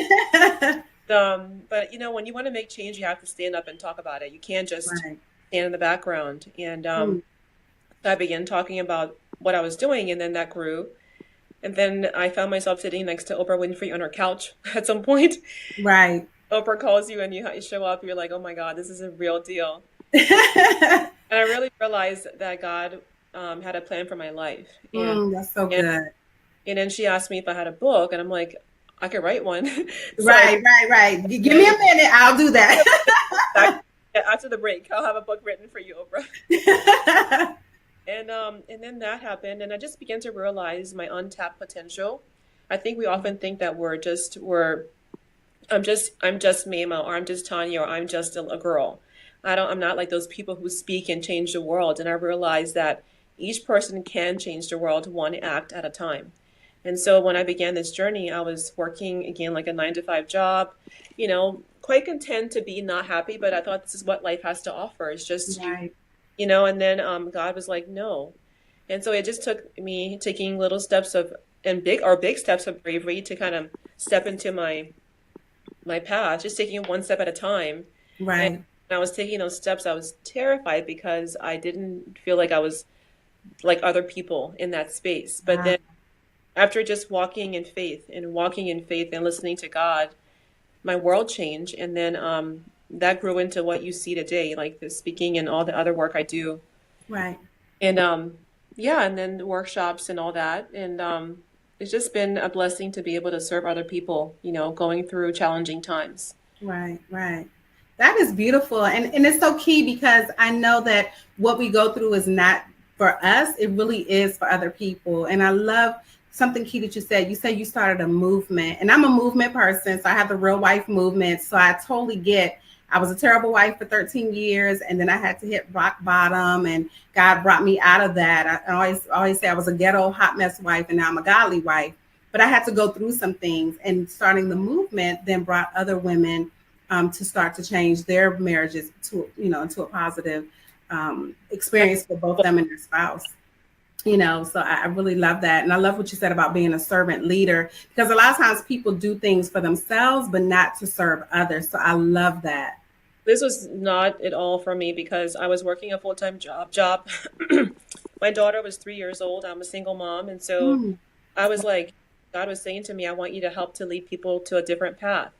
But when you want to make change, you have to stand up and talk about it. You can't just stand in the background. And I began talking about what I was doing, and then that grew. And then I found myself sitting next to Oprah Winfrey on her couch at some point. Right. Oprah calls you and you show up. You're like, oh my God, this is a real deal. And I really realized that God had a plan for my life. And, that's so good. And then she asked me if I had a book, and I'm like, I could write one. Right. Give me a minute. I'll do that. After the break, I'll have a book written for you, Oprah. And then that happened, and I just began to realize my untapped potential. I think we often think that I'm just Mama, or I'm just Tanya, or I'm just a girl. I'm not like those people who speak and change the world. And I realized that each person can change the world one act at a time. And so when I began this journey, I was working again like a 9-to-5 job, quite content to be not happy, but I thought this is what life has to offer. It's just and then God was like, no. And so it just took me taking little steps big steps of bravery to kind of step into my path, just taking it one step at a time. Right. And when I was taking those steps, I was terrified because I didn't feel like I was like other people in that space. But then after just walking in faith and listening to God, my world changed. And then that grew into what you see today, like the speaking and all the other work I do. Right. And and then the workshops and all that. And it's just been a blessing to be able to serve other people, going through challenging times. Right. That is beautiful. And it's so key because I know that what we go through is not for us. It really is for other people. And I love something key that you said. You said you started a movement, and I'm a movement person. So I have the Real Wife movement. So I totally get, I was a terrible wife for 13 years, and then I had to hit rock bottom, and God brought me out of that. I always say I was a ghetto hot mess wife, and now I'm a godly wife. But I had to go through some things, and starting the movement then brought other women to start to change their marriages to, into a positive experience for both them and their spouse. So I really love that. And I love what you said about being a servant leader, because a lot of times people do things for themselves, but not to serve others. So I love that. This was not at all for me because I was working a full-time job. My daughter was 3 years old. I'm a single mom. And so I was like, God was saying to me, I want you to help to lead people to a different path.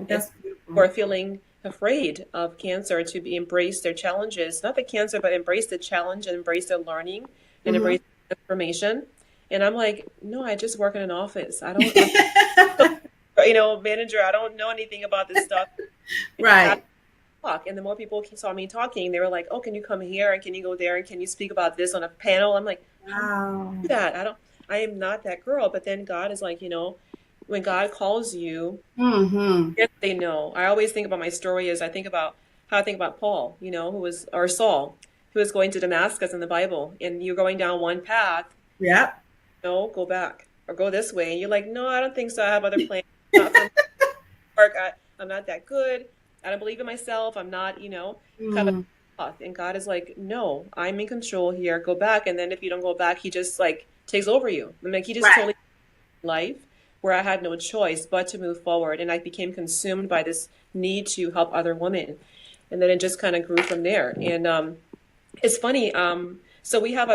That's who are feeling afraid of cancer to embrace their challenges, not the cancer, but embrace the challenge and embrace their learning and embrace information. And I'm like, no, I just work in an office. I don't, manager, I don't know anything about this stuff. Right. And the more people saw me talking, they were like, oh, can you come here? And can you go there? And can you speak about this on a panel? I'm like, wow. I am not that girl. But then God is like, when God calls you, they know. I always think about my story as I think about Paul, or Saul, who was going to Damascus in the Bible, and you're going down one path. Yeah. No, go back or go this way. And you're like, no, I don't think so. I have other plans. Not for work. I'm not that good. I don't believe in myself. I'm not, kind of tough. And God is like, no, I'm in control here. Go back. And then if you don't go back, he just like takes over you. I mean, he just totally life where I had no choice but to move forward. And I became consumed by this need to help other women. And then it just kind of grew from there. And it's funny. So we have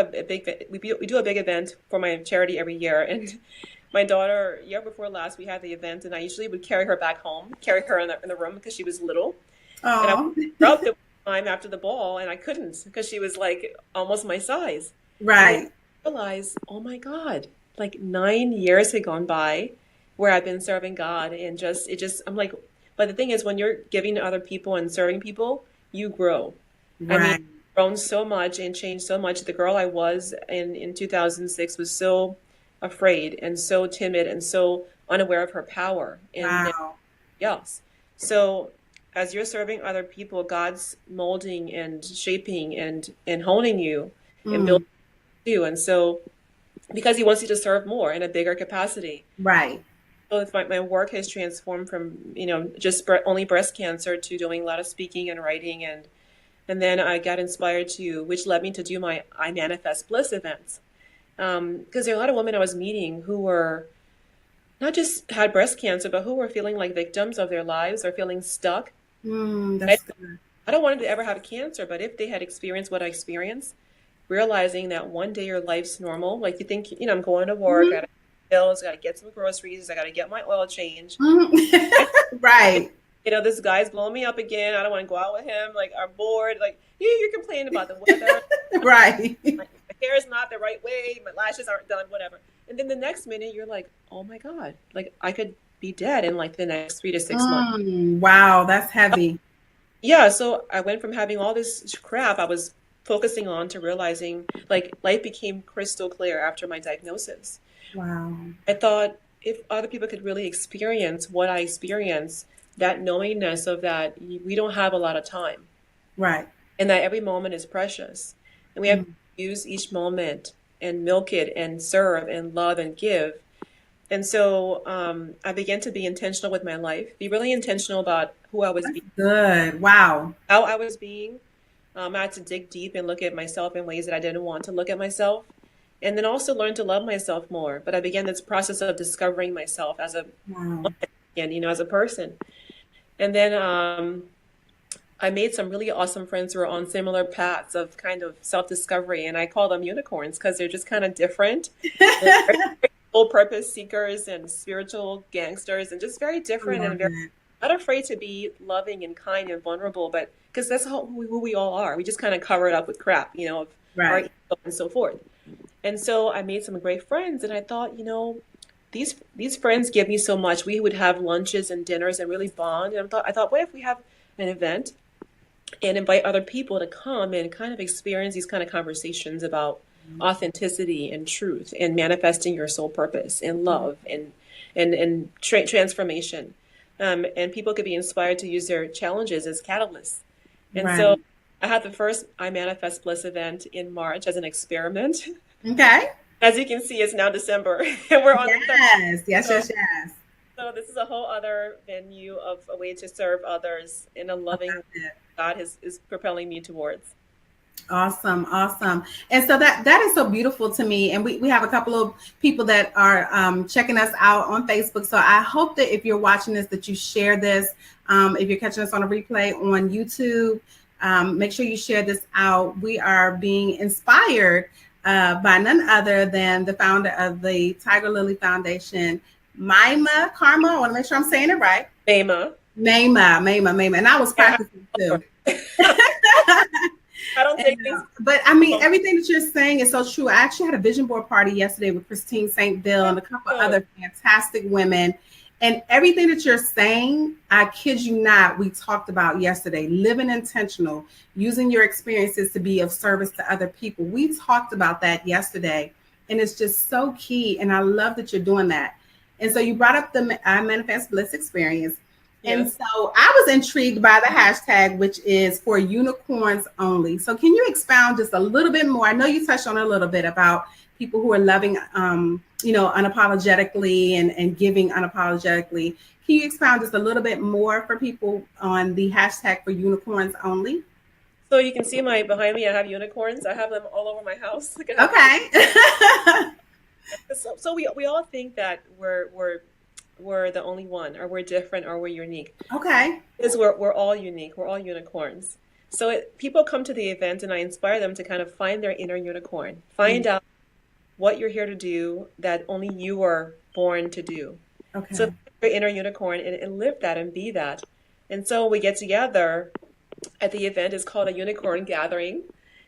we do a big event for my charity every year. And my daughter, year before last, we had the event, and I usually would carry her back home, carry her in the room because she was little. And I Oh, wanted to the time after the ball, and I couldn't because she was like almost my size. And then right. I realized, oh my God, like 9 years had gone by where I've been serving God, and I'm like, but the thing is, when you're giving to other people and serving people, you grow. I mean, Right. grown so much and changed so much. The girl I was in 2006 was so afraid and so timid and so unaware of her power and now Wow. else. So as you're serving other people, God's molding and shaping and honing you and Mm, building you. And so because he wants you to serve more in a bigger capacity. right. So if my work has transformed from, just only breast cancer to doing a lot of speaking and writing and then I got inspired which led me to do my I Manifest Bliss events. Because there are a lot of women I was meeting who were not just had breast cancer, but who were feeling like victims of their lives or feeling stuck. I, That's good. I don't want them to ever have cancer, but if they had experienced what I experienced, realizing that one day your life's normal, like you think, I'm going to work, I Mhm, got to pay bills, I got to get some groceries, I got to get my oil changed. mhm. Right. This guy's blowing me up again. I don't want to go out with him. Like, I'm bored. Like, you're complaining about the weather. Right. My hair is not the right way. My lashes aren't done, whatever. And then the next minute, you're like, oh my God, like I could be dead in like the next 3 to 6 months. Wow, that's heavy. Yeah. So I went from having all this crap I was focusing on to realizing like life became crystal clear after my diagnosis. Wow. I thought if other people could really experience what I experienced, that knowingness of that we don't have a lot of time Right. and that every moment is precious. And we have to Mm, use each moment and milk it and serve and love and give. And so I began to be intentional with my life, be really intentional about who I was that's being, good. Wow. how I was being. I had to dig deep and look at myself in ways that I didn't want to look at myself. And then also learn to love myself more. But I began this process of discovering myself as a Wow. and as a person. And then I made some really awesome friends who are on similar paths of kind of self-discovery, and I call them unicorns because they're just kind of different. They're very full purpose seekers and spiritual gangsters, and just very I different and love very it. not afraid to be loving and kind and vulnerable, but because that's who we all are. We just kind of cover it up with crap, of our Right. ego and so forth. And so I made some great friends, and I thought, these friends give me so much. We would have lunches and dinners and really bond. And I thought, what if we have an event and invite other people to come and kind of experience these kind of conversations about authenticity and truth and manifesting your soul purpose and love and transformation. And people could be inspired to use their challenges as catalysts. And so Right. I had the first I Manifest Bliss event in March as an experiment. Okay. As you can see, it's now December and we're on the third. Yes. Yes. So, Yes. Yes. so this is a whole other venue of a way to serve others in a I loving love it. God is propelling me towards. Awesome, awesome. And so that is so beautiful to me. And we have a couple of people that are checking us out on Facebook. So I hope that if you're watching this, that you share this. If you're catching us on a replay on YouTube, make sure you share this out. We are being inspired by none other than the founder of the Tiger Lily Foundation, Maima Karma. I want to make sure I'm saying it right. Fama. Maima. And I was Yeah, practicing too. I don't take things. But I mean, everything that you're saying is so true. I actually had a vision board party yesterday with Christine St. Bill and a couple other fantastic women. And everything that you're saying, I kid you not, we talked about yesterday, living intentional, using your experiences to be of service to other people. We talked about that yesterday. And it's just so key. And I love that you're doing that. And so you brought up the I Manifest Bliss experience. And Yes. so I was intrigued by the hashtag, which is for unicorns only. So can you expound just a little bit more? I know you touched on a little bit about people who are loving, unapologetically and giving unapologetically. Can you expound just a little bit more for people on the hashtag for unicorns only? So you can see behind me, I have unicorns. I have them all over my house. Okay. So we all think that we're the only one, or we're different, or we're unique. Okay. Because we're all unique. We're all unicorns. So people come to the event, and I inspire them to kind of find their inner unicorn, find out what you're here to do that only you are born to do. Okay. So your inner unicorn and live that and be that. And so we get together at the event. It's called a unicorn gathering.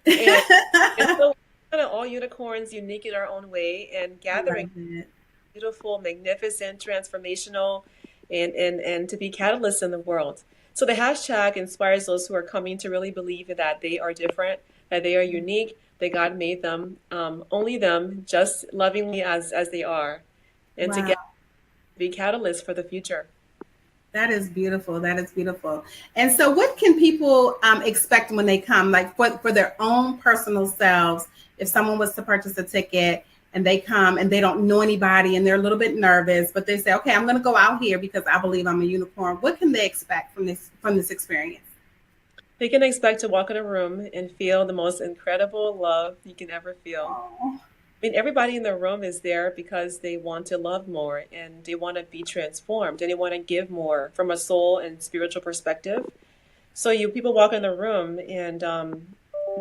And so kind of all unicorns unique in our own way and I gathering love it. beautiful, magnificent, transformational, and to be catalysts in the world. So the hashtag inspires those who are coming to really believe that they are different, that they are unique, that God made them, only them, just lovingly as they are, and to Wow. get be catalysts for the future. That is beautiful. That is beautiful. And so, what can people expect when they come, like for their own personal selves? If someone was to purchase a ticket and they come and they don't know anybody and they're a little bit nervous, but they say, "Okay, I'm going to go out here because I believe I'm a unicorn." What can they expect from this experience? They can expect to walk in a room and feel the most incredible love you can ever feel. Oh, I mean, everybody in the room is there because they want to love more and they want to be transformed and they want to give more from a soul and spiritual perspective. So you people walk in the room and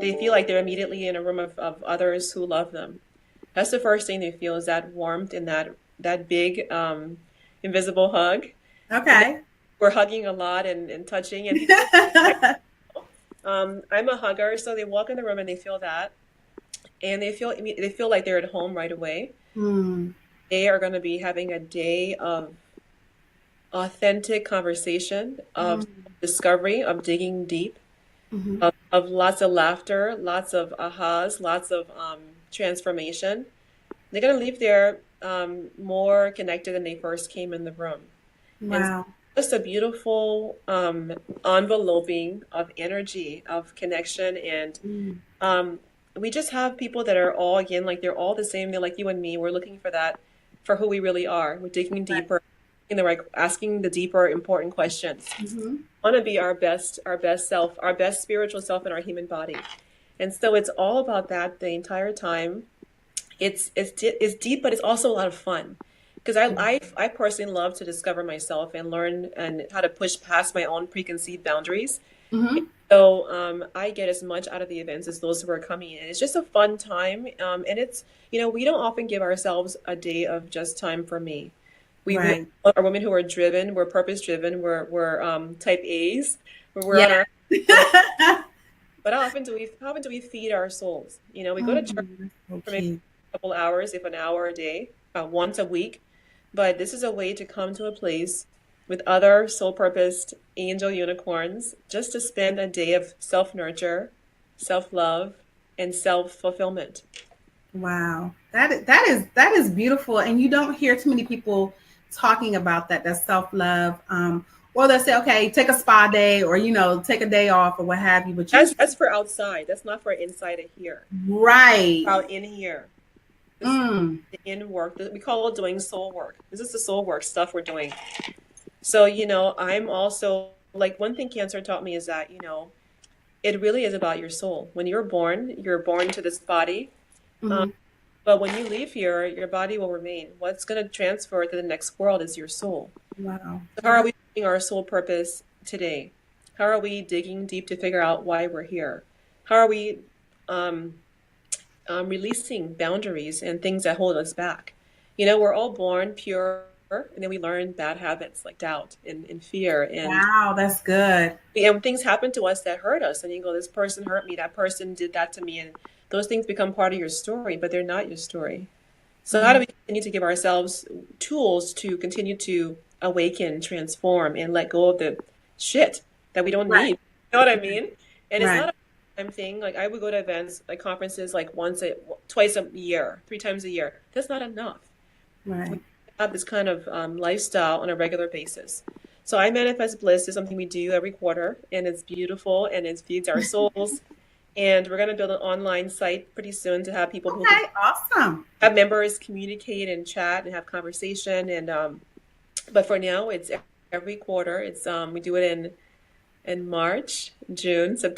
they feel like they're immediately in a room of others who love them. That's the first thing they feel is that warmth and that big invisible hug. And okay. we're hugging a lot and touching and I'm a hugger, so they walk in the room and they feel that, and they feel like they're at home right away. Hmm. They are going to be having a day of authentic conversation, of discovery, of digging deep, Mhm. of lots of laughter, lots of ahas, lots of transformation. They're going to leave there more connected than they first came in the room. And Wow. just a beautiful enveloping of energy, of connection, and Mm. we just have people that are all again like they're all the same. They're like you and me. We're looking for that, for who we really are. We're digging Right. deeper, in the right, asking the deeper, important questions. Mhm. Want to be our best self, our best spiritual self in our human body, and so it's all about that the entire time. It's deep, but it's also a lot of fun because I personally love to discover myself and learn and how to push past my own preconceived boundaries. Mhm. So I get as much out of the events as those who are coming in. It's just a fun time, and it's we don't often give ourselves a day of just time for me. We Right. are women who are driven. We're purpose driven. We're type A's. We're on Yeah. our. But how often do we feed our souls? We go to church Mm, that's for so maybe cute. a couple hours, if an hour a day, once a week. But this is a way to come to a place with other soul purposed angel unicorns just to spend a day of self nurture, self love, and self fulfillment. Wow. That is beautiful. And you don't hear too many people talking about that self-love. Or they'll say, okay, take a spa day or take a day off or what have you. But you That's for outside. That's not for inside of here. right. Out in here. This is Mm, the in work. We call it doing soul work. This is the soul work stuff we're doing. So, I'm also like one thing cancer taught me is that, it really is about your soul. When you're born to this body. Um, mhm. but when you leave here, your body will remain. What's going to transfer to the next world is your soul. Wow. So how are we doing our soul purpose today? How are we digging deep to figure out why we're here? How are we um, releasing boundaries and things that hold us back? We're all born pure, and then we learn bad habits like doubt and fear, Wow, that's good. and things happen to us that hurt us, and you go, "This person hurt me. That person did that to me," and those things become part of your story, but they're not your story. So how do Mm, we continue to give ourselves tools to continue to awaken, transform, and let go of the shit that we don't right. need? You know what I mean? And it's Right. not a time thing. Like I would go to events, like conferences, like twice a year, 3 times a year. That's not enough. We Right. have this kind of lifestyle on a regular basis. So I Manifest Bliss is something we do every quarter, and it's beautiful, and it feeds our souls. And we're going to build an online site pretty soon to have people who can Okay, awesome. have members communicate and chat and have conversation. And but for now, it's every quarter. It's we do it in March, June, September.